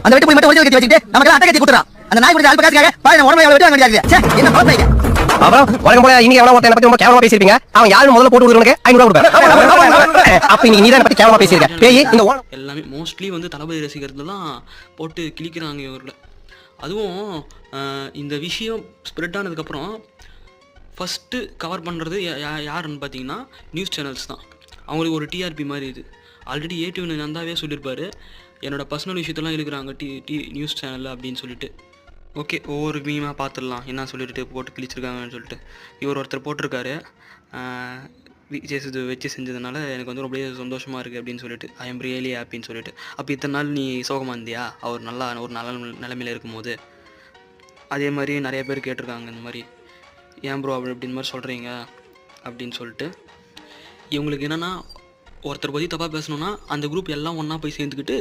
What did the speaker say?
அந்த வெட்டு போய் மட்டும் ஒளிச்சு வச்சுட்டு நமக்கு அட்டை கட்டி கொடுத்துறான். அந்த நாய் குடிச்ச அல்ப காசுக்காக பாருங்க உடம்பு வெட்டி வாங்க வேண்டியது. என்ன பாப்பீங்க? அப்புறம் வழக்கம் போல இன்னைக்கு எவனோ ஒருத்தனை பத்தி ரொம்ப கேவலமா பேசிருப்பீங்க. அவன் யாரும் முதல்ல போட்டு விடுறவனுக்கு 500 கொடுப்பேன். அப்ப இன்னைக்கு நீ தான் பத்தி கேவலமா பேசிருக்க. பேய் இந்த எல்லாமே மோஸ்ட்லி வந்து தளபதி ரசிகர்கள் தான் போட்டு கிழிக்கிறாங்க இவர்களை. அதுவும் இந்த விஷயம் ஸ்ப்ரெட் ஆனதுக்கப்புறம் ஃபஸ்ட்டு கவர் பண்ணுறது யாருன்னு பார்த்தீங்கன்னா நியூஸ் சேனல்ஸ் தான். அவங்களுக்கு ஒரு டிஆர்பி மாதிரி இது. ஆல்ரெடி ஏடிவி நந்தாவே சொல்லியிருப்பாரு, என்னோட பர்சனல் விஷயத்தெல்லாம் இழுக்கிறாங்க நியூஸ் சேனலில் அப்படின்னு சொல்லிட்டு. ஓகே, ஒவ்வொரு மீமாக பார்த்துடலாம் என்ன சொல்லிட்டு போட்டு கிழிச்சிருக்காங்கன்னு சொல்லிட்டு. இவர் ஒருத்தர் போட்டிருக்காரு, விஜய் சேது வச்சு செஞ்சதுனால எனக்கு வந்து ரொம்ப சந்தோஷமாக இருக்குது அப்படின்னு சொல்லிட்டு, ஐ எம் ரியலி ஹாப்பின்னு சொல்லிட்டு. அப்போ இத்தனை நாள் நீ சோகமாக இருந்தியா அவர் நல்லா ஒரு நல்ல நிலைமையில் இருக்கும்போது? அதே மாதிரி நிறைய பேர் கேட்டிருக்காங்க இந்த மாதிரி, ஏன் ப்ரோ அப்படி இப்படின்னு மாதிரி சொல்கிறீங்க அப்படின்னு சொல்லிட்டு. இவங்களுக்கு என்னென்னா, ஒருத்தர் பற்றி தப்பாக பேசணுன்னா அந்த குரூப் எல்லாம் ஒன்றா போய் சேர்ந்துக்கிட்டு